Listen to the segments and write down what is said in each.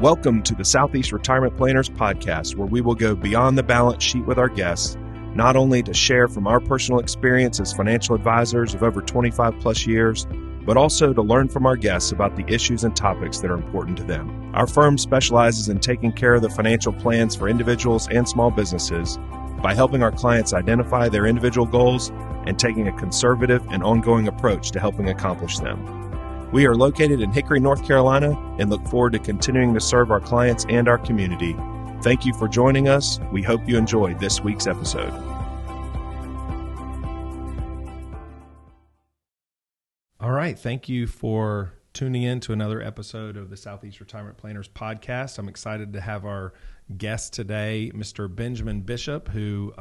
Welcome to the Southeast Retirement Planners Podcast, where we will go beyond the balance sheet with our guests, not only to share from our personal experience as financial advisors of over 25 plus years, but also to learn from our guests about the issues and topics that are important to them. Our firm specializes in taking care of the financial plans for individuals and small businesses by helping our clients identify their individual goals and taking a conservative and ongoing approach to helping accomplish them. We are located in Hickory, North Carolina, and look forward to continuing to serve our clients and our community. Thank you for joining us. We hope you enjoyed this week's episode. All right. Thank you for tuning in to another episode of the Southeast Retirement Planners Podcast. I'm excited to have our guest today, Mr. Benjamin Bishop, who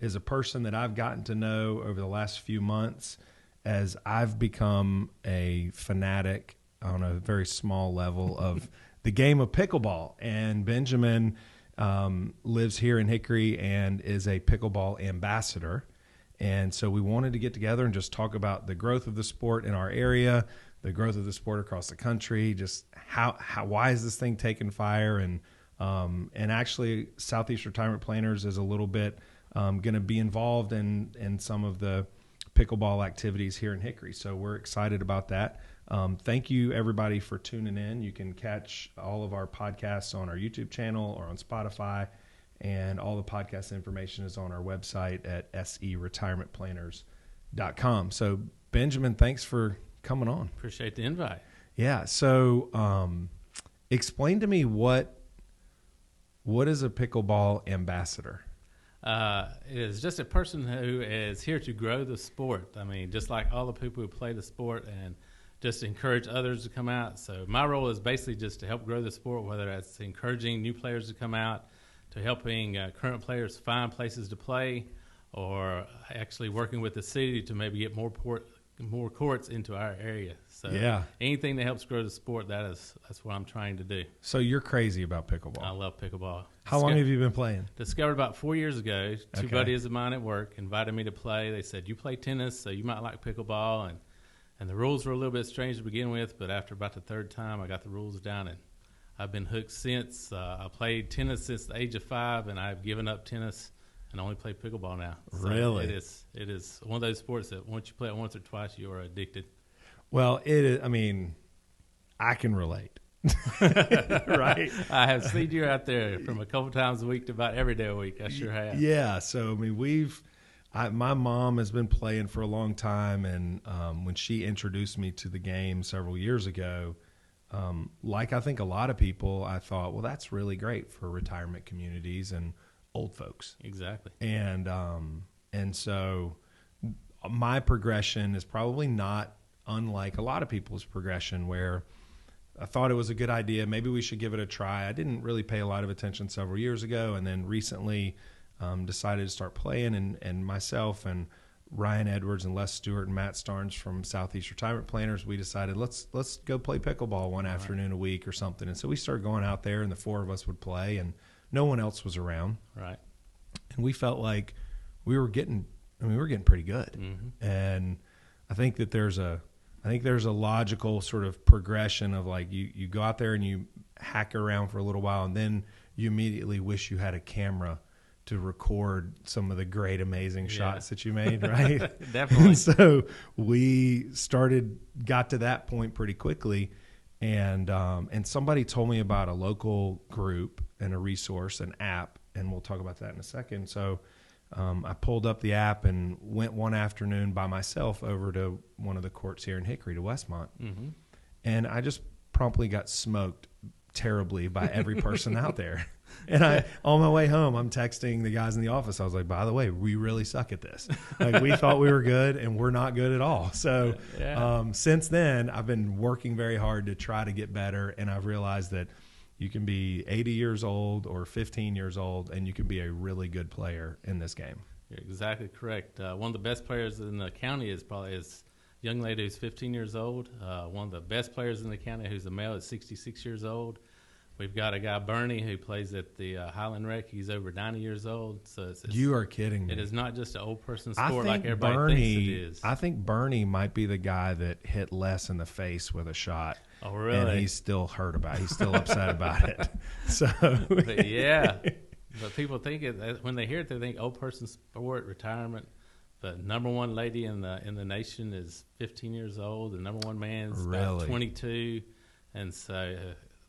is a person that I've gotten to know over the last few months as I've become a fanatic on a very small level of the game of pickleball. And Benjamin lives here in Hickory and is a pickleball ambassador. And so we wanted to get together and just talk about the growth of the sport in our area, the growth of the sport across the country, just why is this thing taking fire? And actually Southeast Retirement Planners is a little bit going to be involved in some of the pickleball activities here in Hickory. So we're excited about that. Thank you everybody for tuning in. You can catch all of our podcasts on our YouTube channel or on Spotify, and all the podcast information is on our website at seretirementplanners.com. So Benjamin, thanks for coming on. Appreciate the invite. Yeah. So explain to me what is a pickleball ambassador? It is just a person who is here to grow the sport. I mean, just like all the people who play the sport, and just encourage others to come out. So my role is basically just to help grow the sport, whether that's encouraging new players to come out, to helping current players find places to play, or actually working with the city to maybe get more courts into our area. So anything that helps grow the sport, that's what I'm trying to do. So you're crazy about pickleball. I love pickleball. How long have you been playing? Discovered about 4 years ago. Two buddies of mine at work invited me to play. They said, you play tennis, so you might like pickleball. And the rules were a little bit strange to begin with, but after about the third time, I got the rules down, and I've been hooked since. I played tennis since the age of 5, and I've given up tennis and only play pickleball now. So really? It is one of those sports that once you play it once or twice, you are addicted. Well, it is. I mean, I can relate. Right? I have seen you out there from a couple times a week to about every day a week. I sure have. Yeah. So, I mean, my mom has been playing for a long time, and when she introduced me to the game several years ago, like I think a lot of people, I thought, well, that's really great for retirement communities and old folks. Exactly. And so my progression is probably not unlike a lot of people's progression, where I thought it was a good idea. Maybe we should give it a try. I didn't really pay a lot of attention several years ago, and then recently decided to start playing, and myself and Ryan Edwards and Les Stewart and Matt Starnes from Southeast Retirement Planners, we decided let's go play pickleball one afternoon a week or something. And so we started going out there, and the four of us would play, and no one else was around. Right. And we felt like we were getting pretty good. Mm-hmm. And I think that there's a logical sort of progression of like you go out there and you hack around for a little while, and then you immediately wish you had a camera to record some of the great, amazing shots that you made, right? Definitely. And so we got to that point pretty quickly, and somebody told me about a local group and a resource, an app, and we'll talk about that in a second. So I pulled up the app and went one afternoon by myself over to one of the courts here in Hickory, to Westmont, mm-hmm. and I just promptly got smoked terribly by every person out there. And on my way home, I'm texting the guys in the office. I was like, by the way, we really suck at this. Like, we thought we were good, and we're not good at all. So since then, I've been working very hard to try to get better, and I've realized that you can be 80 years old or 15 years old, and you can be a really good player in this game. You're exactly correct. One of the best players in the county is a young lady who's 15 years old. One of the best players in the county who's a male is 66 years old. We've got a guy, Bernie, who plays at the Highland Rec. He's over 90 years old. So it's You are kidding me. It is not just an old person I sport like think everybody thinks it is. I think Bernie might be the guy that hit Les in the face with a shot. Oh, really? And he's still hurt about it. He's still upset about it. So, But yeah. But people think when they hear it, they think old person sport, retirement. The number one lady in the nation is 15 years old. The number one man's about 22. And so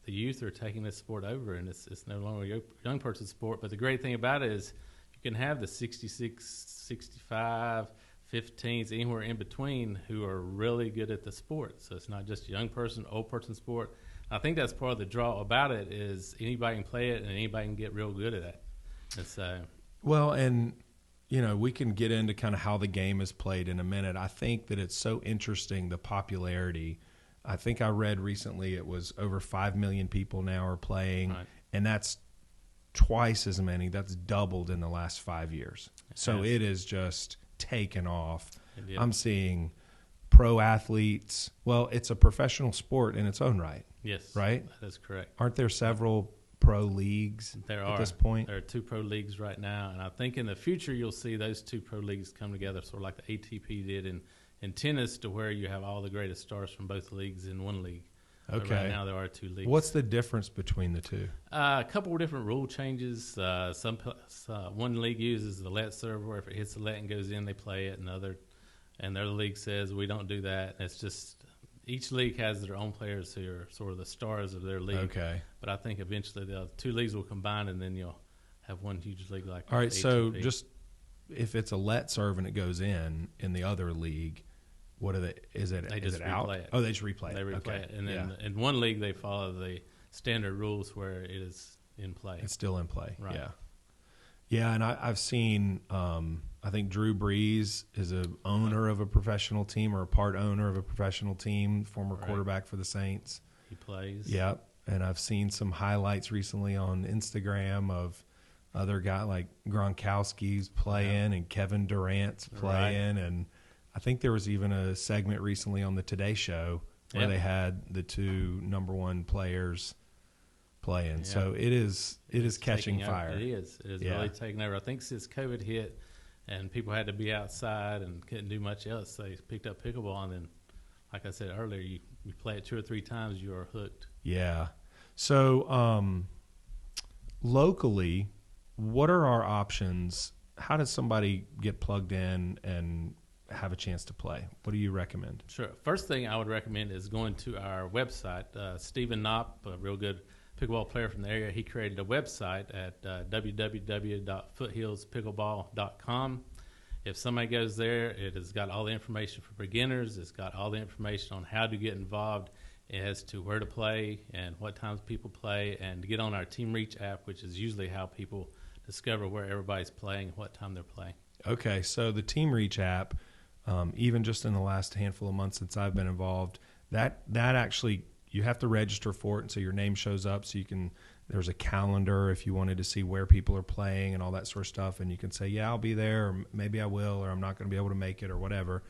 the youth are taking this sport over, and it's no longer a young person's sport. But the great thing about it is you can have the 66, 65, 15s, anywhere in between who are really good at the sport. So it's not just a young person, old person sport. I think that's part of the draw about it is anybody can play it and anybody can get real good at it. And so, well, and you know, we can get into kind of how the game is played in a minute. I think that it's so interesting, the popularity. I think I read recently it was over 5 million people now are playing, right. And that's twice as many. That's doubled in the last 5 years. So it is just taken off. Indeed. I'm seeing pro athletes. Well, it's a professional sport in its own right. Yes, right? That is correct. Aren't there several pro leagues at this point? There are 2 pro leagues right now, and I think in the future you'll see those 2 pro leagues come together, sort of like the ATP did in tennis, to where you have all the greatest stars from both leagues in one league. Okay. Right now there are 2 leagues. What's the difference between the 2? A couple of different rule changes. One league uses the let serve, where if it hits the let and goes in, they play it, and the other league says we don't do that. It's just each league has their own players who are sort of the stars of their league. Okay. But I think eventually the 2 leagues will combine, and then you'll have one huge league like all right, ATP. So just if it's a let serve and it goes in the other league, what are they? Is it out? It. Oh, they just replay it. They replay it, and then in one league they follow the standard rules where it is in play. It's still in play. Right. Yeah. Yeah, and I've seen. I think Drew Brees is a owner of a professional team or a part owner of a professional team, former quarterback for the Saints. He plays. Yep, and I've seen some highlights recently on Instagram of other guy like Gronkowski's playing and Kevin Durant's playing, and I think there was even a segment recently on the Today Show where they had the 2 number 1 players playing. Yeah. So it is catching fire. It is really taking over. I think since COVID hit and people had to be outside and couldn't do much else, they picked up pickleball, and then, like I said earlier, you play it 2 or 3 times, you are hooked. Yeah. So locally, what are our options? How does somebody get plugged in and have a chance to play? What do you recommend? Sure. First thing I would recommend is going to our website. Stephen Knopp, a real good pickleball player from the area, he created a website at www.foothillspickleball.com. If somebody goes there, it has got all the information for beginners. It's got all the information on how to get involved as to where to play and what times people play, and to get on our Team Reach app, which is usually how people discover where everybody's playing and what time they're playing. Okay, so the Team Reach app, even just in the last handful of months since I've been involved, that actually you have to register for it, and so your name shows up. So you can, there's a calendar if you wanted to see where people are playing and all that sort of stuff, and you can say, yeah, I'll be there, or maybe I will, or I'm not going to be able to make it, or whatever.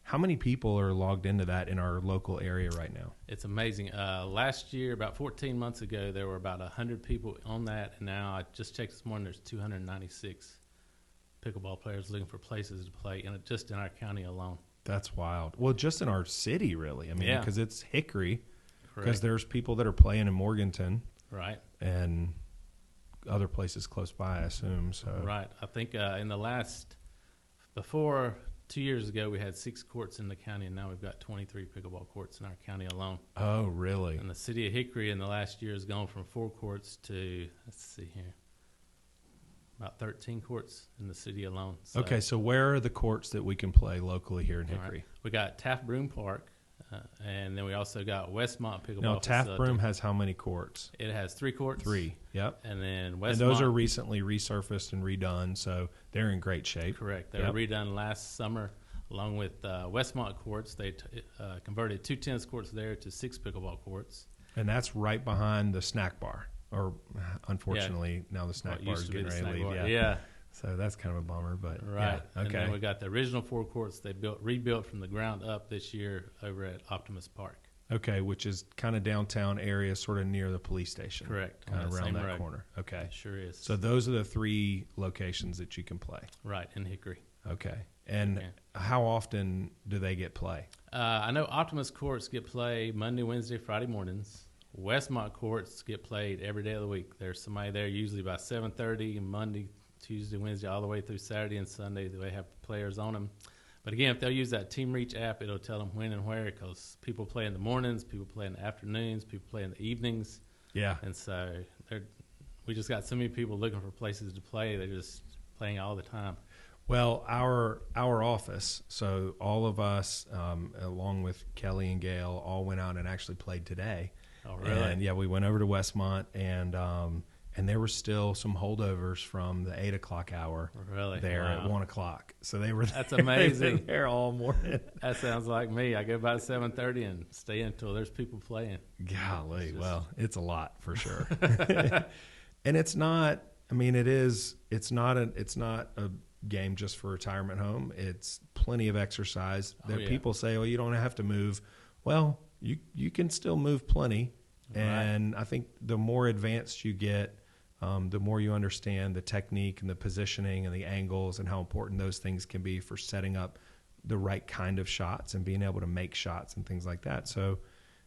How many people are logged into that in our local area right now? It's amazing. Last year, about 14 months ago, there were about 100 people on that, and now I just checked this morning, there's 296 pickleball players looking for places to play just in our county alone. That's wild. Well, just in our city, really. I mean, because it's Hickory, because Correct. there's people that are playing in Morganton, right, and other places close by, I assume. So right. I think before 2 years ago, we had 6 courts in the county, and now we've got 23 pickleball courts in our county alone. Oh, really? And the city of Hickory in the last year has gone from 4 courts to, let's see here, about 13 courts in the city alone. So, okay, so where are the courts that we can play locally here in Hickory? Right. We got Taft Broom Park, and then we also got Westmont Pickleball. Now, Taft Broom has how many courts? It has 3 courts. 3, yep. And then Westmont. And those are recently resurfaced and redone, so they're in great shape. Correct. They were redone last summer, along with Westmont courts. They converted 2 tennis courts there to 6 pickleball courts. And that's right behind the snack bar. Or, unfortunately, now the snack bar is getting ready to leave. Yeah. So that's kind of a bummer, but right. Yeah, okay. And then we got the original 4 courts they rebuilt from the ground up this year over at Optimus Park. Okay, which is kind of downtown area, sort of near the police station. Correct. Kind of around that road. corner. Okay. It sure is. So those are the 3 locations that you can play. Right, in Hickory. Okay. And how often do they get play? I know Optimus courts get played Monday, Wednesday, Friday mornings. Westmont courts get played every day of the week. There's somebody there usually by 7:30, Monday, Tuesday, Wednesday, all the way through Saturday and Sunday. They have players on them. But again, if they'll use that Team Reach app, it'll tell them when and where, because people play in the mornings, people play in the afternoons, people play in the evenings. Yeah. And so we just got so many people looking for places to play. They're just playing all the time. Well, our office, so all of us, along with Kelly and Gail, all went out and actually played today. Oh, really? And yeah, we went over to Westmont, and there were still some holdovers from the 8 o'clock hour there at 1 o'clock. So they were That's amazing. They were there all morning. That sounds like me. I go by 7:30 and stay until there's people playing. Golly, well, it's a lot for sure. And it's not. I mean, it's not a game just for retirement home. It's plenty of exercise. People say, "Oh, you don't have to move." Well, you can still move plenty. And I think the more advanced you get, the more you understand the technique and the positioning and the angles and how important those things can be for setting up the right kind of shots and being able to make shots and things like that. So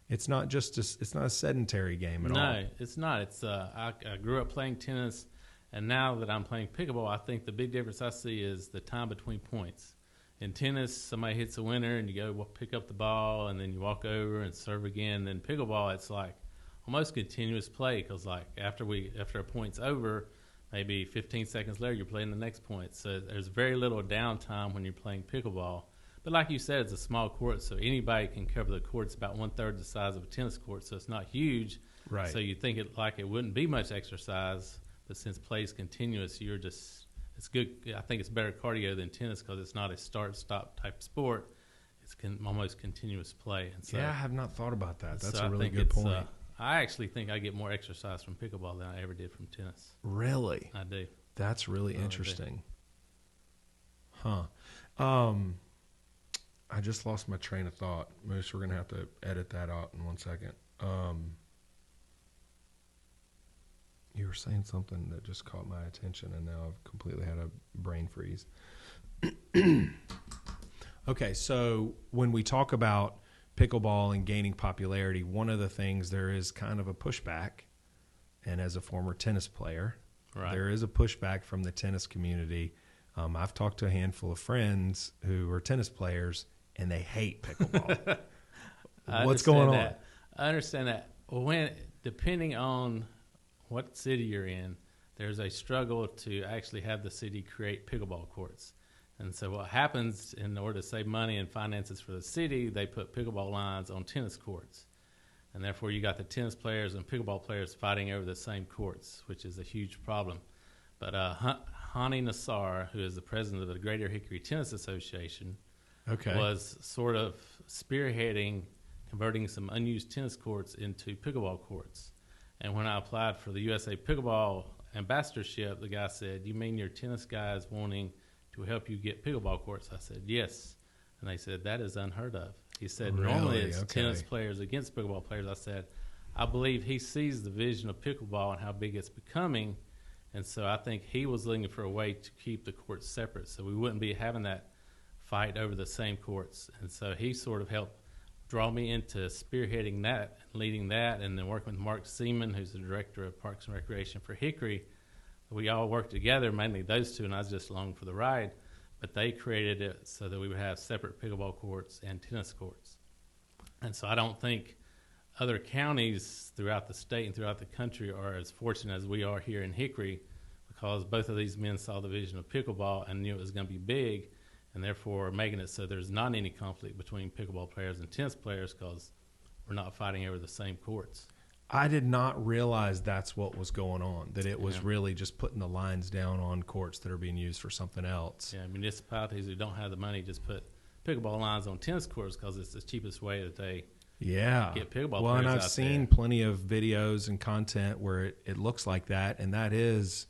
it's not just it's not a sedentary game at all. No, it's not. It's I grew up playing tennis, and now that I'm playing pickleball, I think the big difference I see is the time between points. In tennis, somebody hits a winner, and you go pick up the ball, and then you walk over and serve again. Then pickleball, it's like almost continuous play, because like after a point's over, maybe 15 seconds later, you're playing the next point. So there's very little downtime when you're playing pickleball. But like you said, it's a small court, so anybody can cover the court. It's about 1/3 the size of a tennis court, so it's not huge. Right. So you think it wouldn't be much exercise, but since play is continuous, it's good. I think it's better cardio than tennis because it's not a start-stop type sport. It's almost continuous play. And so, yeah, I have not thought about that. That's so a really good point. I actually think I get more exercise from pickleball than I ever did from tennis. Really? I do. That's really interesting. Huh. I just lost my train of thought. Moose, we're going to have to edit that out in 1 second. You were saying something that just caught my attention, and now I've completely had a brain freeze. Okay, so when we talk about pickleball and gaining popularity, one of the things, there is kind of a pushback, and as a former tennis player, there is a pushback from the tennis community. I've talked to a handful of friends who are tennis players, and they hate pickleball. What's going on? I understand that. Depending on what city you're in, there's a struggle to actually have the city create pickleball courts. And so what happens, in order to save money and finances for the city, they put pickleball lines on tennis courts. And therefore you got the tennis players and pickleball players fighting over the same courts, which is a huge problem. But Hani Nassar, who is the president of the Greater Hickory Tennis Association, was sort of spearheading converting some unused tennis courts into pickleball courts. And when I applied for the USA Pickleball ambassadorship, the guy said, "You mean your tennis guy is wanting to help you get pickleball courts?" I said, "Yes." And they said, "That is unheard of." He said, "Normally it's tennis players against pickleball players." I said, "I believe he sees the vision of pickleball and how big it's becoming." And so I think he was looking for a way to keep the courts separate so we wouldn't be having that fight over the same courts. And so he sort of helped draw me into spearheading that, leading that, and then working with Mark Seaman, who's the director of Parks and Recreation for Hickory. We all worked together, mainly those two, and I was just along for the ride. But they created it so that we would have separate pickleball courts and tennis courts. And so I don't think other counties throughout the state and throughout the country are as fortunate as we are here in Hickory, because both of these men saw the vision of pickleball and knew it was going to be big, and therefore making it so there's not any conflict between pickleball players and tennis players because we're not fighting over the same courts. I did not realize that's what was going on, that it was really just putting the lines down on courts that are being used for something else. Yeah, municipalities who don't have the money just put pickleball lines on tennis courts because it's the cheapest way that they get pickleball players and I've out seen there. Plenty of videos and content where it looks like that, and that's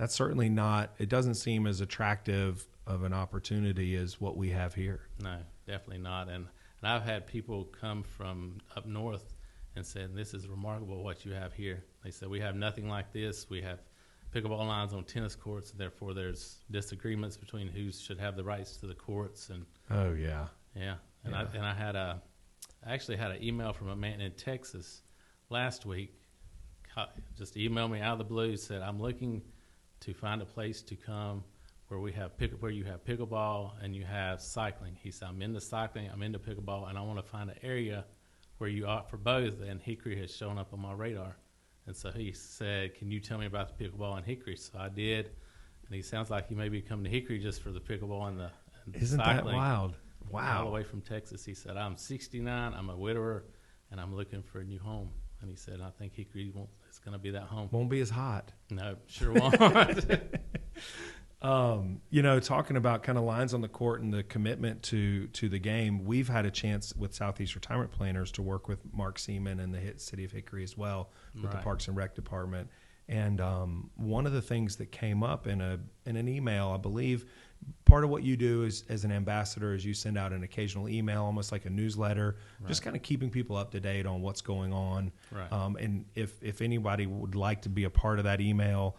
certainly not, it doesn't seem as attractive of an opportunity as what we have here. No, definitely not. And And I've had people come from up north and said, "This is remarkable what you have here." They said, "We have nothing like this. We have pickleball lines on tennis courts, and therefore there's disagreements between who should have the rights to the courts." And oh yeah, yeah. And I actually had an email from a man in Texas last week. Just emailed me out of the blue, said, "I'm looking to find a place to come where you have pickleball and you have cycling." He said, "I'm into cycling, I'm into pickleball, and I want to find an area where you offer both." And Hickory has shown up on my radar. And so he said, "Can you tell me about the pickleball in Hickory?" So I did. And he sounds like he may be coming to Hickory just for the pickleball and the Isn't cycling. that wild? Wow. All the way from Texas. He said, "I'm 69, I'm a widower, and I'm looking for a new home." And he said, "I think Hickory is going to be that home." Won't be as hot. No, sure won't. Talking about kind of lines on the court and the commitment to the game, we've had a chance with Southeast Retirement Planners to work with Mark Seaman and the City of Hickory as well with the Parks and Rec Department. And one of the things that came up in an email, I believe, part of what you do as an ambassador is you send out an occasional email, almost like a newsletter, just kind of keeping people up to date on what's going on. Right. And if anybody would like to be a part of that email,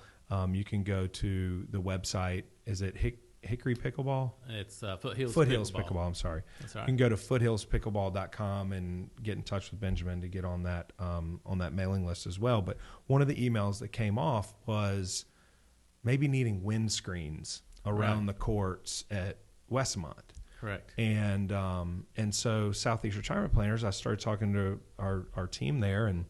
you can go to the website. Is it Hickory Pickleball? It's Foothills Pickleball. I'm sorry. That's right. You can go to foothillspickleball.com and get in touch with Benjamin to get on that mailing list as well. But one of the emails that came off was maybe needing windscreens around the courts at Westmont. Correct. And so Southeast Retirement Planners, I started talking to our team there and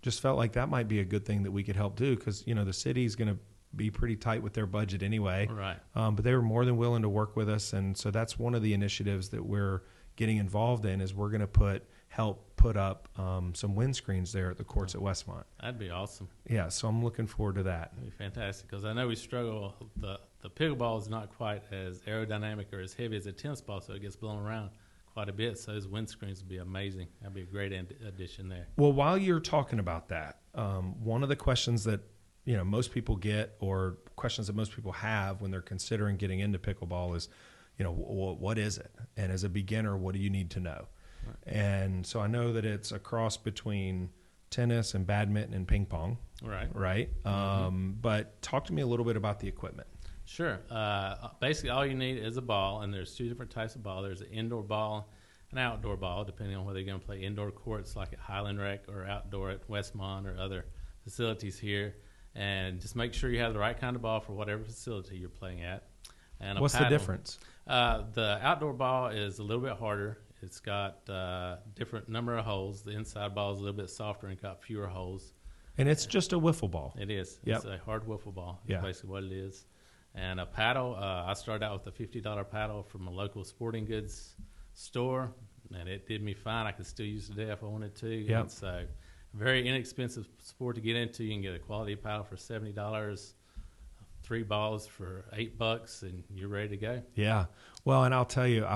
just felt like that might be a good thing that we could help do because, the city's going to be pretty tight with their budget anyway. Right. But they were more than willing to work with us. And so that's one of the initiatives that we're getting involved in is we're going to help put up some windscreens there at the courts at Westmont. That'd be awesome. Yeah, so I'm looking forward to that. That'd be fantastic because I know we struggle. The pickleball is not quite as aerodynamic or as heavy as a tennis ball, so it gets blown around quite a bit. So those windscreens would be amazing. That'd be a great addition there. Well, while you're talking about that, one of the questions that most people get or questions that most people have when they're considering getting into pickleball is, what is it? And as a beginner, what do you need to know? Right. And so I know that it's a cross between tennis and badminton and ping pong. Right. Right. But talk to me a little bit about the equipment. Sure. Basically, all you need is a ball, and there's two different types of ball. There's an indoor ball and an outdoor ball, depending on whether you're going to play indoor courts like at Highland Rec or outdoor at Westmont or other facilities here. And just make sure you have the right kind of ball for whatever facility you're playing at. And what's the difference? The outdoor ball is a little bit harder. It's got different number of holes. The inside ball is a little bit softer and got fewer holes. And it's just a wiffle ball. It is. Yep. It's a hard wiffle ball. That's basically what it is. And a paddle, I started out with a $50 paddle from a local sporting goods store, and it did me fine. I could still use it today if I wanted to. Yep. And so very inexpensive sport to get into. You can get a quality paddle for $70, 3 balls for $8, and you're ready to go. Yeah. Well, and I'll tell you,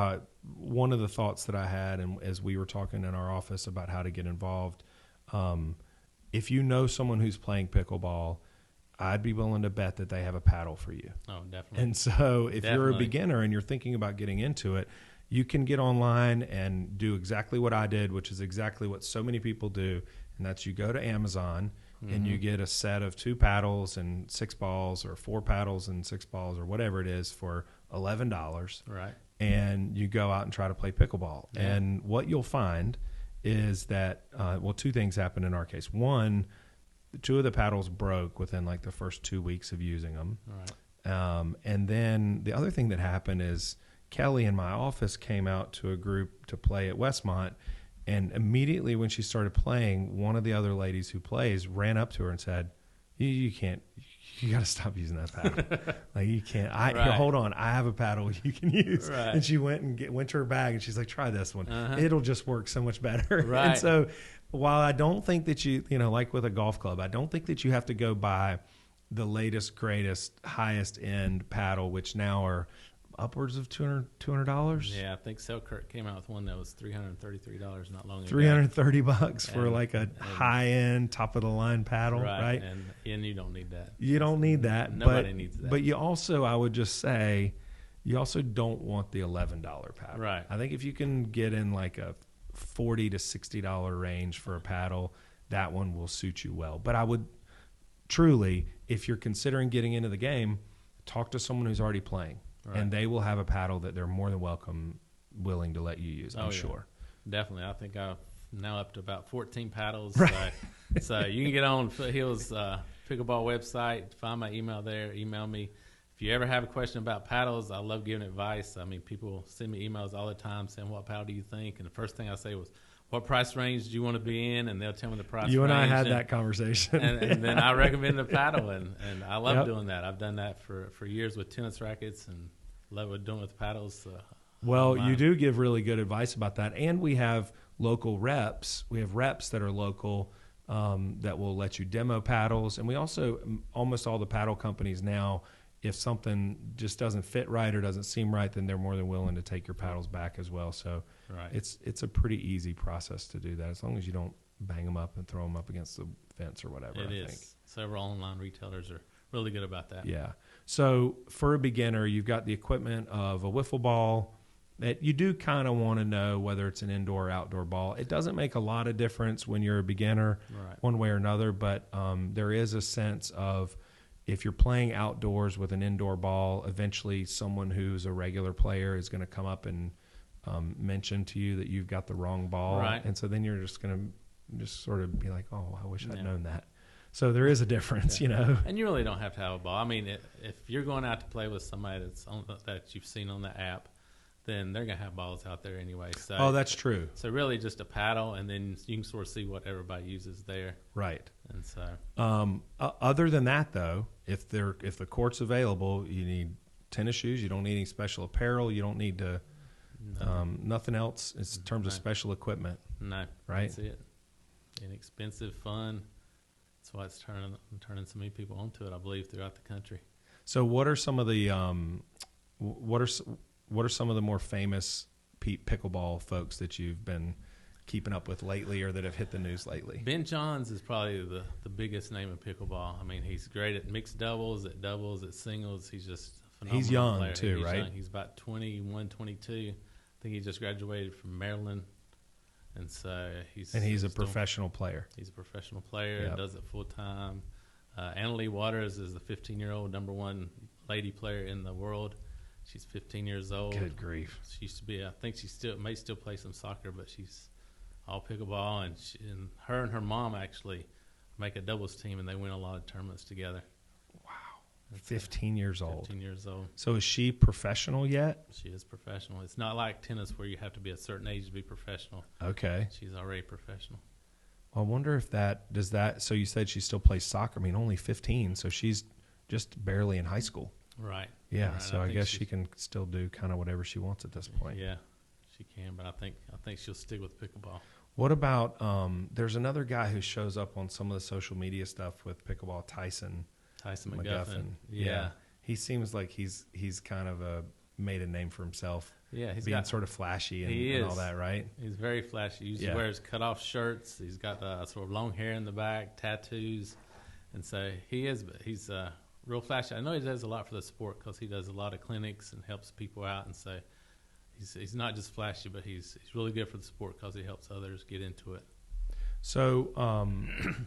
one of the thoughts that I had, and as we were talking in our office about how to get involved, if you know someone who's playing pickleball, I'd be willing to bet that they have a paddle for you. Oh, definitely. And so if you're a beginner and you're thinking about getting into it, you can get online and do exactly what I did, which is exactly what so many people do. And that's you go to Amazon and you get a set of 2 paddles and 6 balls or 4 paddles and 6 balls or whatever it is for $11. Right. And you go out and try to play pickleball. Yeah. And what you'll find is that, 2 things happen in our case. One, 2 of the paddles broke within like the first 2 weeks of using them. Right. And then the other thing that happened is Kelly in my office came out to a group to play at Westmont. And immediately when she started playing, one of the other ladies who plays ran up to her and said, you can't, you got to stop using that paddle. Like you can't, here, hold on, I have a paddle you can use. Right. And she went to her bag and she's like, try this one. It'll just work so much better. Right. And so while I don't think that you like with a golf club, I don't think that you have to go buy the latest, greatest, highest end paddle, which now are upwards of $200. Yeah, I think Selkirk came out with one that was $333 not long ago. $330 for like a high end, top of the line paddle, right? And you don't need that. You don't need that. Nobody needs that. But you also, I would just say, You also don't want the $11 paddle. Right. I think if you can get in like a $40 to $60 range for a paddle, that one will suit you well. But I would truly, if you're considering getting into the game, talk to someone who's already playing, and they will have a paddle that they're more than willing to let you use, I'm sure. Definitely. I think I'm now up to about 14 paddles. Right. So you can get on Foothill's Pickleball website, find my email there, email me. If you ever have a question about paddles, I love giving advice. I mean, people send me emails all the time saying, what paddle do you think? And the first thing I say was, what price range do you want to be in? And they'll tell me the price range. You and I had that conversation. And then I recommend a paddle, and I love doing that. I've done that for years with tennis rackets and love doing it with paddles. Well, you do give really good advice about that. And we have local reps. We have reps that are local that will let you demo paddles. And we also, almost all the paddle companies now, if something just doesn't fit right or doesn't seem right, then they're more than willing to take your paddles back as well. So it's a pretty easy process to do that, as long as you don't bang them up and throw them up against the fence or whatever. I think several online retailers are really good about that. Yeah. So for a beginner, you've got the equipment of a wiffle ball. That you do kind of want to know whether it's an indoor or outdoor ball. It doesn't make a lot of difference when you're a beginner one way or another, but there is a sense of, if you're playing outdoors with an indoor ball, eventually someone who's a regular player is going to come up and mention to you that you've got the wrong ball. Right. And so then you're just going to sort of be like, oh, I wish I'd known that. So there is a difference, you know. And you really don't have to have a ball. I mean, if you're going out to play with somebody that you've seen on the app, then they're going to have balls out there anyway. So that's true. So really just a paddle, and then you can sort of see what everybody uses there. Right. And so other than that, though, if the court's available, you need tennis shoes. You don't need any special apparel. You don't need to nothing else in terms of special equipment. No. Right? That's it. Inexpensive, fun. That's why it's turning so many people onto it, I believe, throughout the country. So what are some of the what are some of the more famous pickleball folks that you've been keeping up with lately, or that have hit the news lately? Ben Johns is probably the biggest name in pickleball. I mean, he's great at mixed doubles, at singles. He's just a phenomenal He's young player. too, He's right? young. He's about 21, 22. I think he just graduated from Maryland. And so he's a professional player. He's a professional player and does it full time. Annalee Waters is the 15-year-old #1 lady player in the world. She's 15 years old. Good grief. She used to be, I think she may still play some soccer, but she's all pickleball. And her and her mom actually make a doubles team, and they win a lot of tournaments together. Wow. 15 years old. 15 years old. So is she professional yet? She is professional. It's not like tennis where you have to be a certain age to be professional. Okay. She's already professional. Well, I wonder if so you said she still plays soccer. I mean, only 15, so she's just barely in high school. Right. Yeah, right. so I guess she can still do kind of whatever she wants at this point. Yeah, she can, but I think she'll stick with pickleball. What about there's another guy who shows up on some of the social media stuff with pickleball, Tyson McGuffin. Yeah. He seems like he's kind of made a name for himself. Yeah, he's being sort of flashy and all that, right? He's very flashy. He wears cut-off shirts. He's got sort of long hair in the back, tattoos, and so he's real flashy. I know he does a lot for the sport because he does a lot of clinics and helps people out, and so he's not just flashy, but he's really good for the sport because he helps others get into it. So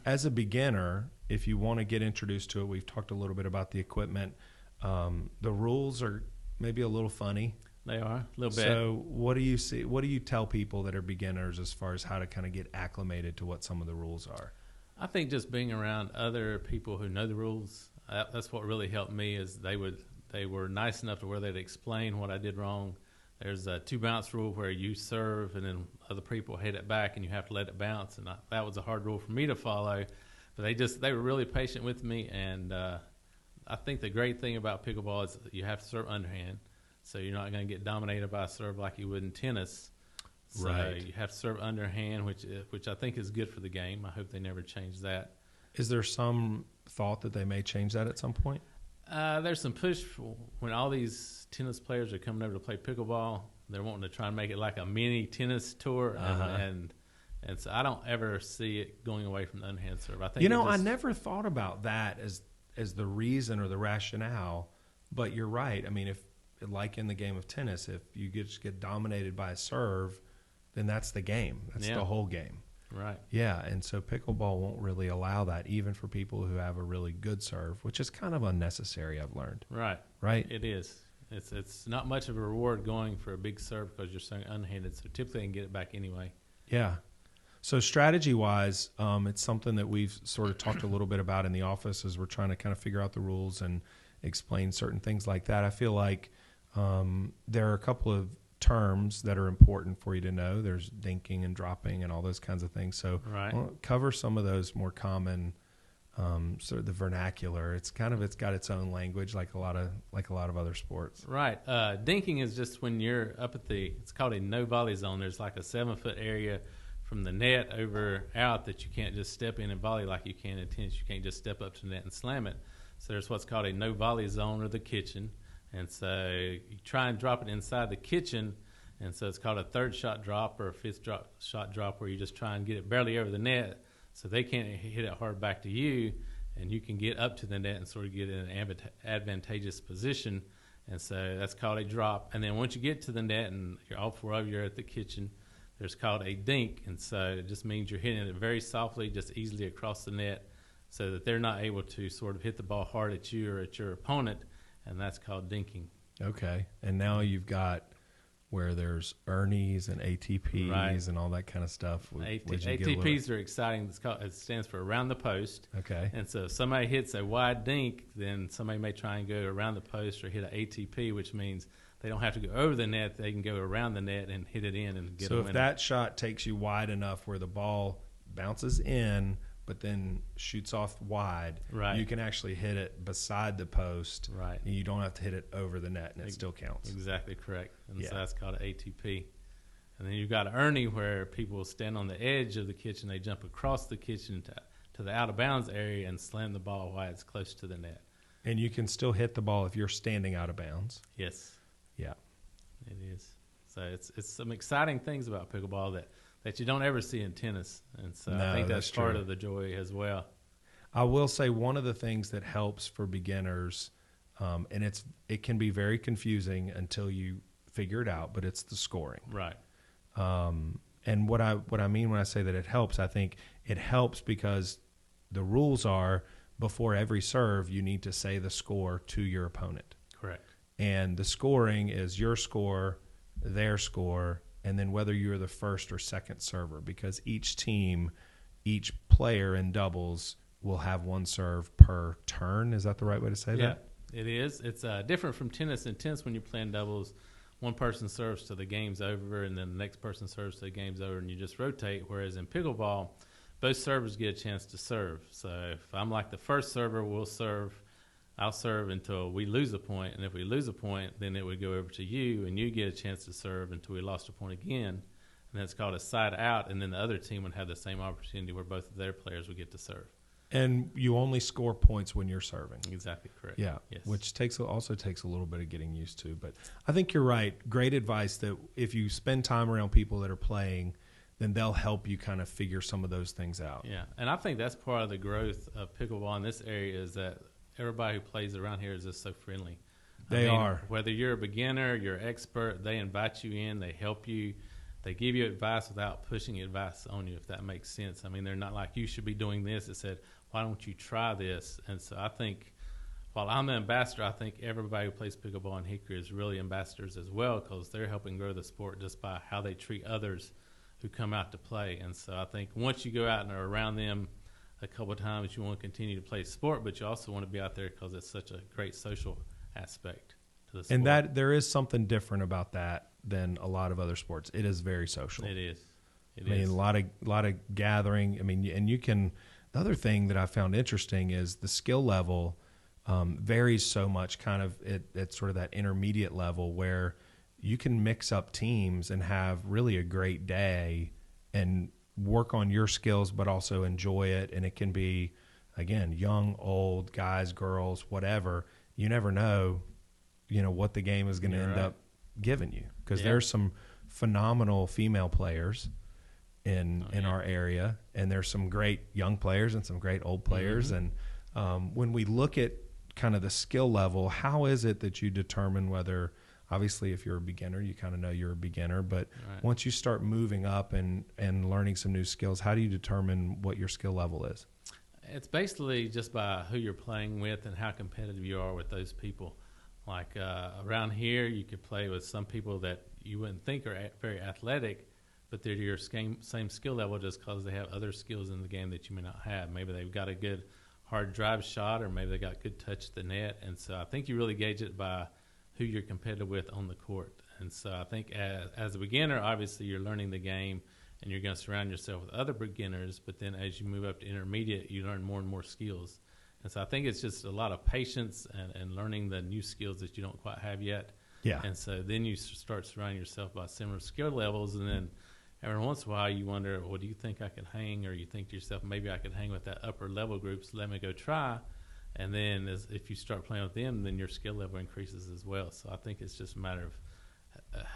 as a beginner, if you want to get introduced to it, we've talked a little bit about the equipment. The rules are maybe a little funny. They are a little bit. So what do you see? What do you tell people that are beginners as far as how to kind of get acclimated to what some of the rules are? I think just being around other people who know the rules, that's what really helped me. Is they were nice enough to where they'd explain what I did wrong. There's a 2-bounce rule where you serve and then other people hit it back and you have to let it bounce, and that was a hard rule for me to follow. But they were really patient with me, and I think the great thing about pickleball is you have to serve underhand, so you're not going to get dominated by a serve like you would in tennis. So right. You have to serve underhand, which I think is good for the game. I hope they never change that. Is there some thought that they may change that at some point? There's some push when all these tennis players are coming over to play pickleball. They're wanting to try and make it like a mini tennis tour, and so I don't ever see it going away from the underhand serve. I think I never thought about that as the reason or the rationale, but you're right. I mean, like in the game of tennis, if you just get dominated by a serve, then that's the game. That's the whole game. Right. Yeah, and so pickleball won't really allow that, even for people who have a really good serve, which is kind of unnecessary, I've learned. Right. Right? It is. It's not much of a reward going for a big serve because you're so unhanded, so typically you can get it back anyway. Yeah. So strategy-wise, it's something that we've sort of talked a little bit about in the office as we're trying to kind of figure out the rules and explain certain things like that. I feel like there are a couple of terms that are important for you to know. There's dinking and dropping and all those kinds of things. So we'll cover some of those more common, sort of the vernacular. It's got its own language, like a lot of other sports. Right. Dinking is just when you're up at it's called a no volley zone. There's like a 7-foot area from the net out that you can't just step in and volley like you can in tennis. You can't just step up to the net and slam it. So there's what's called a no volley zone, or the kitchen. And so you try and drop it inside the kitchen, and so it's called a third shot drop or a fifth shot drop, where you just try and get it barely over the net so they can't hit it hard back to you, and you can get up to the net and sort of get in an advantageous position. And so that's called a drop. And then once you get to the net and you're all four of you are at the kitchen, there's called a dink. And so it just means you're hitting it very softly, just easily across the net, so that they're not able to sort of hit the ball hard at you or at your opponent, and that's called dinking. Okay. And now you've got where there's Ernies and ATPs and all that kind of stuff. ATPs are exciting. It stands for around the post. Okay. And so if somebody hits a wide dink, then somebody may try and go around the post or hit an ATP, which means they don't have to go over the net. They can go around the net and hit it in and get a winner. So if that shot takes you wide enough where the ball bounces in but then shoots off wide, you can actually hit it beside the post. Right. And you don't have to hit it over the net, and it still counts. Exactly correct. And so that's called an ATP. And then you've got an Ernie, where people will stand on the edge of the kitchen. They jump across the kitchen to the out-of-bounds area and slam the ball while it's close to the net. And you can still hit the ball if you're standing out of bounds. Yes. Yeah. It is. So it's some exciting things about pickleball that you don't ever see in tennis. And so I think that's part of the joy as well. I will say one of the things that helps for beginners, and it can be very confusing until you figure it out, but it's the scoring. Right. And what I mean when I say that it helps, I think it helps because the rules are before every serve, you need to say the score to your opponent. Correct. And the scoring is your score, their score, and then whether you're the first or second server, because each player in doubles will have one serve per turn. Is that the right way to say that? Yeah, it is. It's different from tennis. In tennis, when you're playing doubles, one person serves till the game's over, and then the next person serves till the game's over, and you just rotate. Whereas in pickleball, both servers get a chance to serve. So if I'm like the first server, I'll serve until we lose a point, and if we lose a point, then it would go over to you, and you get a chance to serve until we lost a point again, and that's called a side out, and then the other team would have the same opportunity where both of their players would get to serve. And you only score points when you're serving. Exactly correct. Yeah, yes. Which also takes a little bit of getting used to. But I think you're right. Great advice that if you spend time around people that are playing, then they'll help you kind of figure some of those things out. Yeah, and I think that's part of the growth of pickleball in this area is that everybody who plays around here is just so friendly. They are. Whether you're a beginner, you're an expert, they invite you in, they help you, they give you advice without pushing advice on you, if that makes sense. I mean, they're not like, you should be doing this. It said, why don't you try this? And so I think, while I'm the ambassador, I think everybody who plays pickleball in Hickory is really ambassadors as well, because they're helping grow the sport just by how they treat others who come out to play. And so I think once you go out and are around them a couple of times, you want to continue to play sport, but you also want to be out there because it's such a great social aspect to the sport. And that there is something different about that than a lot of other sports. It is very social. It is. I mean, a lot of gathering. I mean, and you can. The other thing that I found interesting is the skill level varies so much. Kind of at sort of that intermediate level where you can mix up teams and have really a great day and work on your skills, but also enjoy it. And it can be, again, young, old, guys, girls, whatever. You never know, what the game is going to end up giving you. Because there's some phenomenal female players in our area, and there's some great young players and some great old players. Mm-hmm. And when we look at kind of the skill level, how is it that you determine whether, obviously if you're a beginner, you kind of know you're a beginner, but once you start moving up and learning some new skills, how do you determine what your skill level is? It's basically just by who you're playing with and how competitive you are with those people. Like around here, you could play with some people that you wouldn't think are very athletic, but they're your same skill level just because they have other skills in the game that you may not have. Maybe they've got a good hard drive shot, or maybe they got good touch at the net. And so I think you really gauge it by who you're competitive with on the court. And so I think as a beginner, obviously you're learning the game and you're going to surround yourself with other beginners. But then as you move up to intermediate, you learn more and more skills. And so I think it's just a lot of patience and learning the new skills that you don't quite have yet. Yeah. And so then you start surrounding yourself by similar skill levels. And then every once in a while you wonder, well, do you think I could hang? Or you think to yourself, maybe I could hang with that upper level group, so let me go try. And then if you start playing with them, then your skill level increases as well. So I think it's just a matter of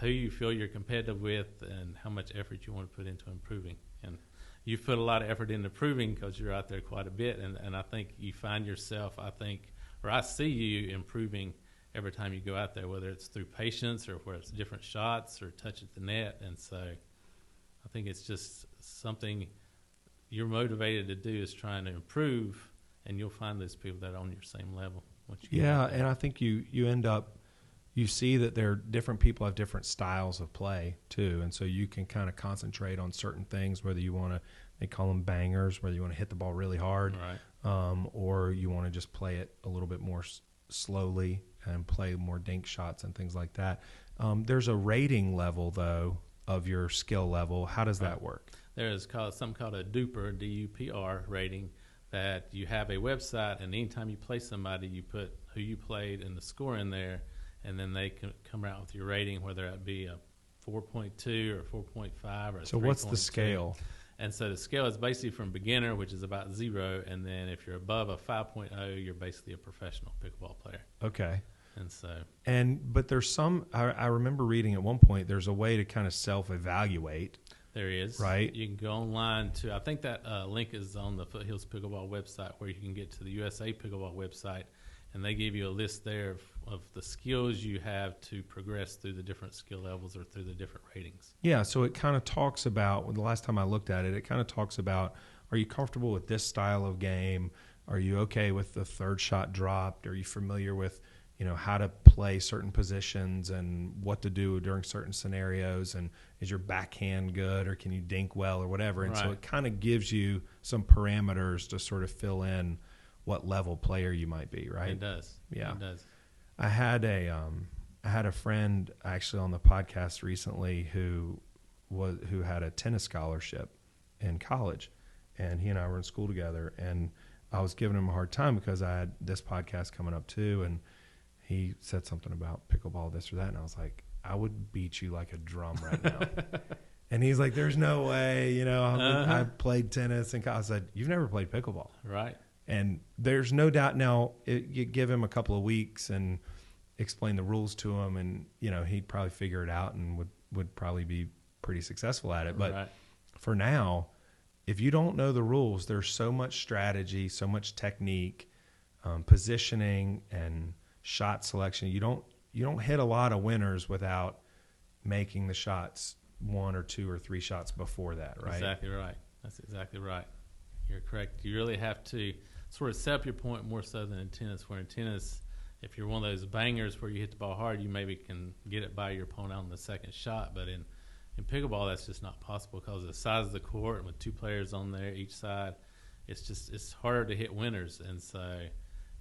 who you feel you're competitive with and how much effort you want to put into improving. And you put a lot of effort into improving because you're out there quite a bit. And I think you find yourself, I see you improving every time you go out there, whether it's through patience or where it's different shots or touch at the net. And so I think it's just something you're motivated to do, is trying to improve. And you'll find those people that are on your same level. And I think you end up, you see that different people have different styles of play too, and so you can kind of concentrate on certain things, whether you want to, they call them bangers, whether you want to hit the ball really hard, or you want to just play it a little bit more slowly and play more dink shots and things like that. There's a rating level, though, of your skill level. How does that work? There is something called a DUPR, D-U-P-R rating, that you have a website, and anytime you play somebody, you put who you played and the score in there, and then they can come out with your rating, whether it be a 4.2 or 4.5 or a 3.2. So what's the scale? And so the scale is basically from beginner, which is about 0, and then if you're above a 5.0, you're basically a professional pickleball player. Okay. And so, but there's some, I remember reading at one point, there's a way to kind of self-evaluate. There is. Right. You can go online to, I think that link is on the Foothills Pickleball website, where you can get to the USA Pickleball website, and they give you a list there of the skills you have to progress through the different skill levels or through the different ratings. Yeah, so it kind of talks about, the last time I looked at it, it kind of talks about, are you comfortable with this style of game? Are you okay with the third shot dropped? Are you familiar with, how to play certain positions and what to do during certain scenarios, and is your backhand good, or can you dink well, or whatever? And so it kind of gives you some parameters to sort of fill in what level player you might be, right? It does. Yeah. It does. I had a friend actually on the podcast recently who had a tennis scholarship in college, and he and I were in school together, and I was giving him a hard time because I had this podcast coming up too, and he said something about pickleball, this or that, and I was like, I would beat you like a drum right now. And he's like, there's no way, I played tennis, and I said, you've never played pickleball. Right. And there's no doubt now, you give him a couple of weeks and explain the rules to him, and, he'd probably figure it out and would probably be pretty successful at it. But for now, if you don't know the rules, there's so much strategy, so much technique, positioning, and shot selection. You don't hit a lot of winners without making the shots 1 or 2 or 3 shots before that, right? Exactly right. That's exactly right. You're correct. You really have to sort of set up your point more so than in tennis, where in tennis, if you're one of those bangers where you hit the ball hard, you maybe can get it by your opponent on the second shot. But in pickleball, that's just not possible because of the size of the court, and with 2 players on there each side, it's harder to hit winners. And so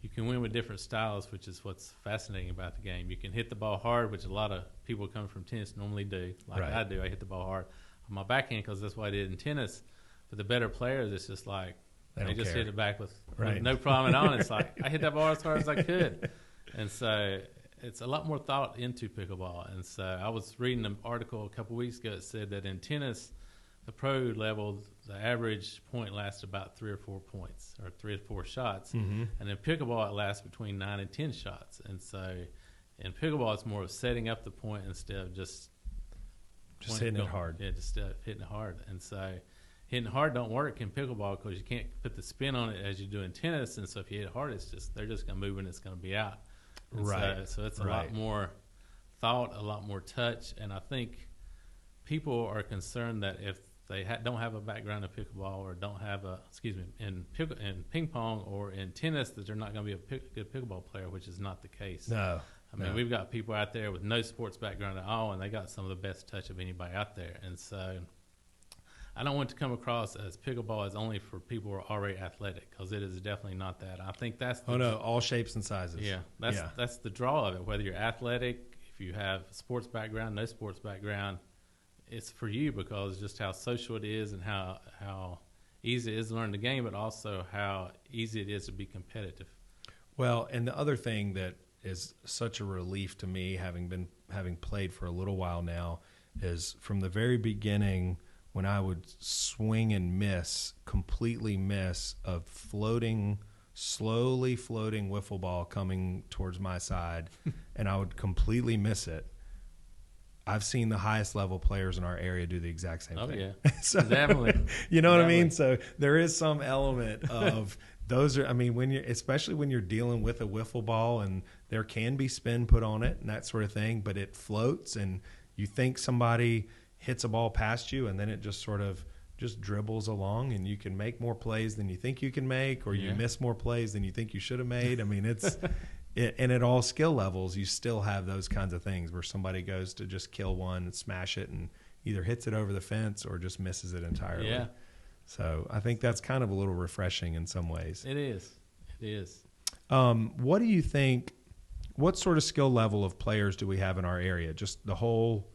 you can win with different styles, which is what's fascinating about the game. You can hit the ball hard, which a lot of people coming from tennis normally do, like I do. I hit the ball hard on my backhand because that's what I did in tennis. But the better players, it's just like they just hit it back with no problem at all. It's like I hit that ball as hard as I could. And so it's a lot more thought into pickleball. And so I was reading an article a couple of weeks ago that said that in tennis, the pro level, the average point lasts about 3 or 4 points, or 3 or 4 shots. Mm-hmm. And in pickleball, it lasts between 9 and 10 shots. And so in pickleball, it's more of setting up the point instead of just hitting it hard. Yeah, just hitting it hard. And so hitting hard don't work in pickleball because you can't put the spin on it as you do in tennis. And so if you hit hard, they're just going to move and it's going to be out. And Right. So it's a lot more thought, a lot more touch. And I think people are concerned that if they don't have a background in pickleball or don't have in ping pong or in tennis, that they're not going to be a good pickleball player, which is not the case. No. I mean, we've got people out there with no sports background at all, and they got some of the best touch of anybody out there. And so I don't want to come across as pickleball as only for people who are already athletic, because it is definitely not that. I think that's all shapes and sizes. Yeah, that's the draw of it. Whether you're athletic, if you have sports background, no sports background, it's for you because just how social it is and how easy it is to learn the game, but also how easy it is to be competitive. Well, and the other thing that is such a relief to me, having played for a little while now, is from the very beginning when I would swing and completely miss a slowly floating wiffle ball coming towards my side, and I would completely miss it. I've seen the highest level players in our area do the exact same thing. Oh, yeah. So, definitely. You know what I mean? So there is some element of those especially when you're dealing with a wiffle ball and there can be spin put on it and that sort of thing, but it floats and you think somebody hits a ball past you and then it just sort of just dribbles along and you can make more plays than you think you can make, or you miss more plays than you think you should have made. I mean, and at all skill levels, you still have those kinds of things where somebody goes to just kill one and smash it and either hits it over the fence or just misses it entirely. Yeah. So I think that's kind of a little refreshing in some ways. It is. It is. What do you think, what sort of skill level of players do we have in our area? Just the whole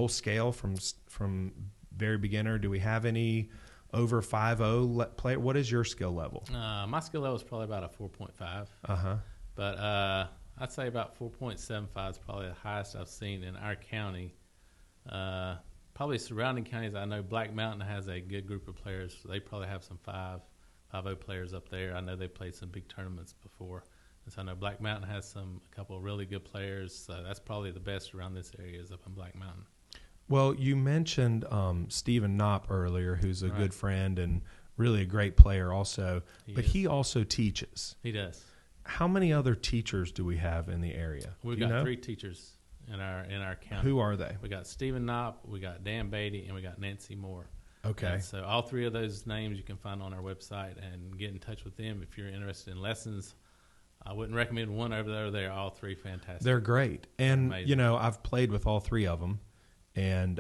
scale from very beginner? Do we have any over 5.0 player? What is your skill level? My skill level is probably about a 4.5. Uh-huh. But I'd say about 4.75 is probably the highest I've seen in our county. Probably surrounding counties, I know Black Mountain has a good group of players. So they probably have some 5.0 players up there. I know they played some big tournaments before. And so I know Black Mountain has a couple of really good players. So that's probably the best around this area is up in Black Mountain. Well, you mentioned Stephen Knopp earlier, who's a good friend and really a great player also. He also teaches. He does. How many other teachers do we have in the area? We've got 3 teachers in our county. Who are they? We got Stephen Knopp, we got Dan Beatty, and we got Nancy Moore. Okay. And so all 3 of those names you can find on our website and get in touch with them if you're interested in lessons. I wouldn't recommend one over there. They're all 3 fantastic. They're great. And, amazing. I've played with all 3 of them, and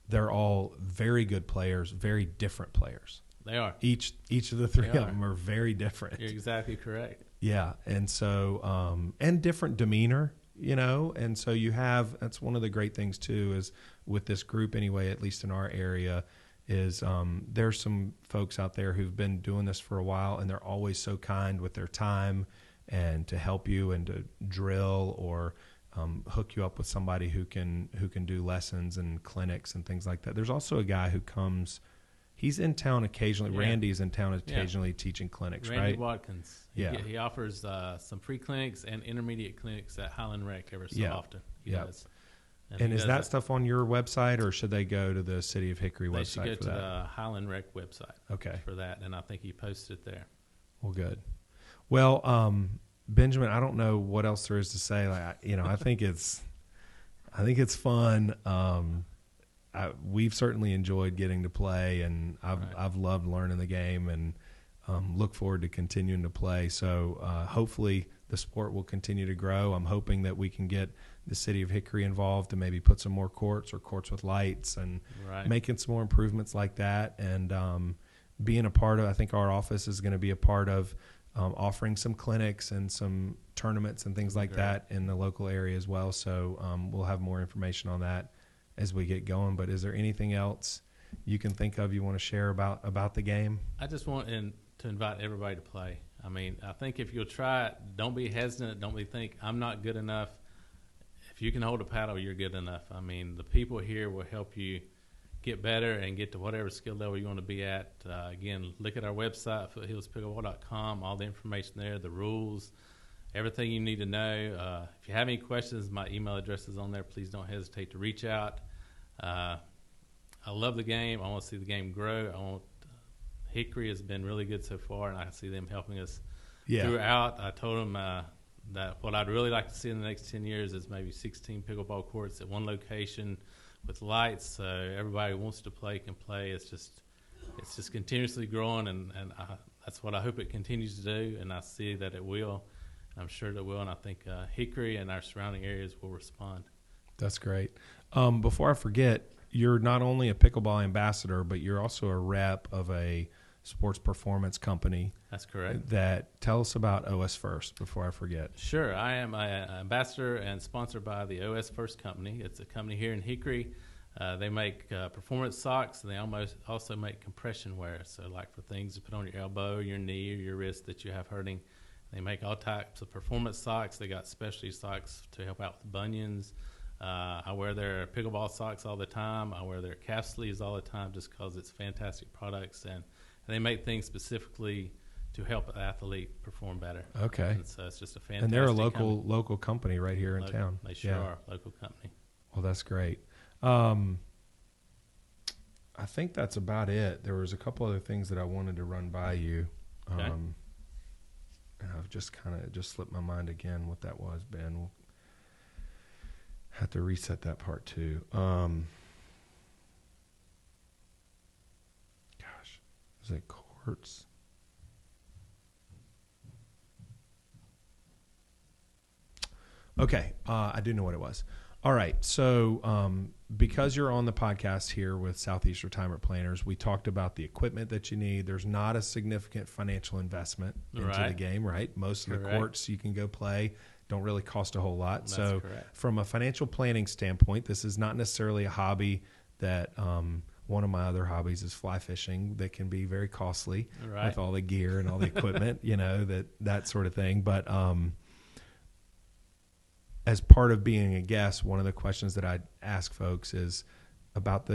they're all very good players, very different players. They are. Each of the 3 of them are very different. You're exactly correct. Yeah, and so and different demeanor, and so that's one of the great things too is with this group anyway, at least in our area, is there's some folks out there who've been doing this for a while and they're always so kind with their time and to help you and to drill or hook you up with somebody who can do lessons and clinics and things like that. There's also a guy who comes. He's in town occasionally. Yeah. Randy's in town occasionally teaching clinics, Randy right? Randy Watkins. He offers some free clinics and intermediate clinics at Highland Rec every so often. He does. And is that stuff on your website, or should they go to the City of Hickory website for that? They should go to the Highland Rec website for that, and I think he posted it there. Well, good. Well, Benjamin, I don't know what else there is to say. I think it's fun. We've certainly enjoyed getting to play, and I've loved learning the game, and look forward to continuing to play. So hopefully the sport will continue to grow. I'm hoping that we can get the City of Hickory involved to maybe put some more courts or courts with lights and making some more improvements like that. And being a part of, I think our office is going to be a part of offering some clinics and some tournaments and things like that in the local area as well. So we'll have more information on that as we get going. But is there anything else you can think of you want to share about the game? I just want to invite everybody to play. I mean, I think if you'll try it, don't be hesitant. Don't think I'm not good enough. If you can hold a paddle, you're good enough. I mean, the people here will help you get better and get to whatever skill level you want to be at. Again, look at our website, foothillspickleball.com, all the information there, the rules, everything you need to know. If you have any questions, my email address is on there. Please don't hesitate to reach out. I love the game. I want to see the game grow. I want Hickory has been really good so far, and I see them helping us throughout. I told them that what I'd really like to see in the next 10 years is maybe 16 pickleball courts at one location with lights, so everybody who wants to play can play. It's just continuously growing, and that's what I hope it continues to do, and I see that it will. I'm sure that it will, and I think Hickory and our surrounding areas will respond. That's great. Before I forget, you're not only a pickleball ambassador, but you're also a rep of a sports performance company. That's correct. Tell us about OS First before I forget. Sure. I am an ambassador and sponsored by the OS First company. It's a company here in Hickory. They make performance socks, and they also make compression wear. So like for things to put on your elbow, your knee, or your wrist that you have hurting. They make all types of performance socks. They got specialty socks to help out with bunions. I wear their pickleball socks all the time. I wear their calf sleeves all the time just because it's fantastic products. And they make things specifically to help an athlete perform better. Okay. And so it's just a fantastic. And they're a local company right here in town. They sure are a local company. Well, that's great. I think that's about it. There was a couple other things that I wanted to run by you. Okay. And I've just slipped my mind again what that was, Ben. We'll have to reset that part too. Is it courts? Okay, I do know what it was. All right, so because you're on the podcast here with Southeast Retirement Planners, we talked about the equipment that you need. There's not a significant financial investment into the game, right? Most of the courts you can go play don't really cost a whole lot. That's correct. From a financial planning standpoint, this is not necessarily a hobby that one of my other hobbies is fly fishing that can be very costly with all the gear and all the equipment, that sort of thing. But as part of being a guest, one of the questions that I ask folks is about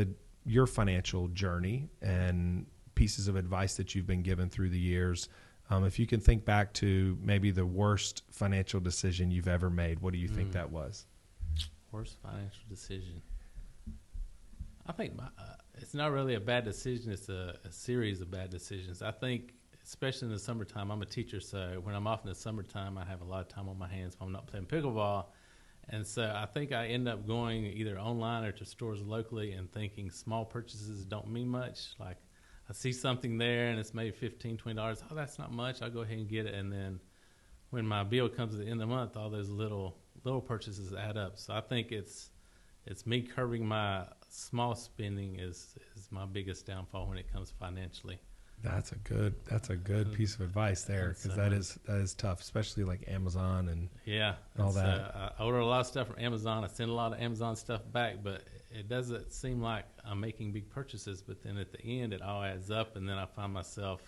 your financial journey and pieces of advice that you've been given through the years. If you can think back to maybe the worst financial decision you've ever made, what do you think that was? Worst financial decision. I think it's not really a bad decision. It's a series of bad decisions. I think, especially in the summertime, I'm a teacher, so when I'm off in the summertime, I have a lot of time on my hands when I'm not playing pickleball. And so I think I end up going either online or to stores locally and thinking small purchases don't mean much. Like I see something there and it's maybe $15, $20. Oh, that's not much. I'll go ahead and get it. And then when my bill comes at the end of the month, all those little purchases add up. So I think it's me curbing my small spending is my biggest downfall when it comes financially. That's a good piece of advice there, because that is tough, especially like Amazon and all that. I order a lot of stuff from Amazon. I send a lot of Amazon stuff back, but it doesn't seem like I'm making big purchases. But then at the end, it all adds up, and then I find myself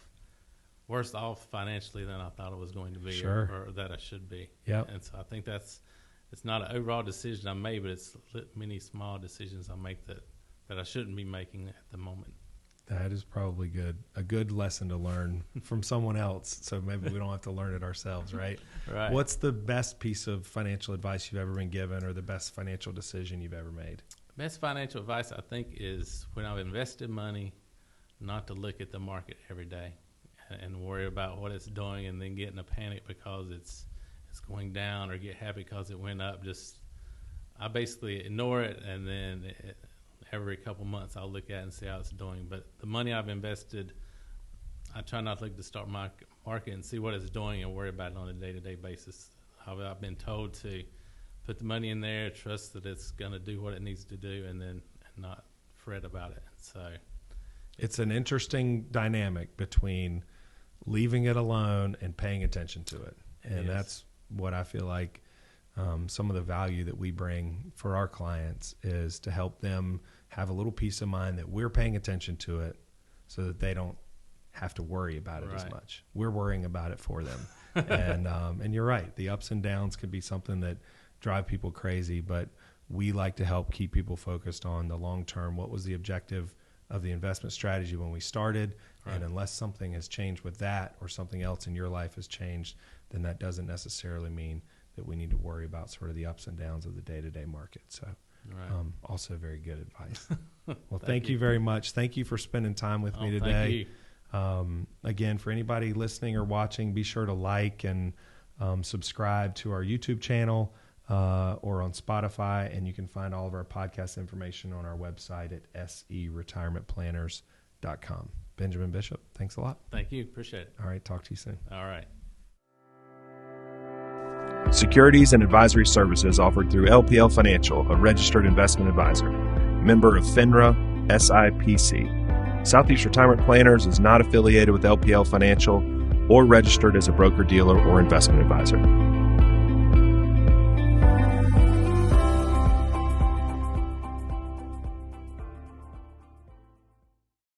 worse off financially than I thought I was going to be, or that I should be. Yep. And so I think it's not an overall decision I made, but it's many small decisions I make that I shouldn't be making at the moment. That is probably a good lesson to learn from someone else, so maybe we don't have to learn it ourselves, right? Right. What's the best piece of financial advice you've ever been given, or the best financial decision you've ever made? Best financial advice, I think, is when I've invested money, not to look at the market every day and worry about what it's doing and then get in a panic because it's going down, or get happy because it went up. I basically ignore it, and then every couple months I'll look at it and see how it's doing. But the money I've invested, I try not to look at the stock market and see what it's doing and worry about it on a day-to-day basis. I've been told to put the money in there, trust that it's going to do what it needs to do, and not fret about it. So it's an interesting dynamic between leaving it alone and paying attention to it. And that's what I feel like some of the value that we bring for our clients is to help them have a little peace of mind that we're paying attention to it so that they don't have to worry about it as much. We're worrying about it for them. And you're right. The ups and downs can be something that drive people crazy, but we like to help keep people focused on the long term. What was the objective of the investment strategy when we started? Right. And unless something has changed with that, or something else in your life has changed, then that doesn't necessarily mean that we need to worry about sort of the ups and downs of the day-to-day market. So Right. Also very good advice. Well, thank you very much. Thank you for spending time with me today. Thank you. Again, for anybody listening or watching, be sure to like and subscribe to our YouTube channel or on Spotify, and you can find all of our podcast information on our website at seretirementplanners.com. Benjamin Bishop, thanks a lot. Thank you. Appreciate it. All right, talk to you soon. All right. Securities and advisory services offered through LPL Financial, a registered investment advisor. Member of FINRA, SIPC. Southeast Retirement Planners is not affiliated with LPL Financial or registered as a broker-dealer or investment advisor.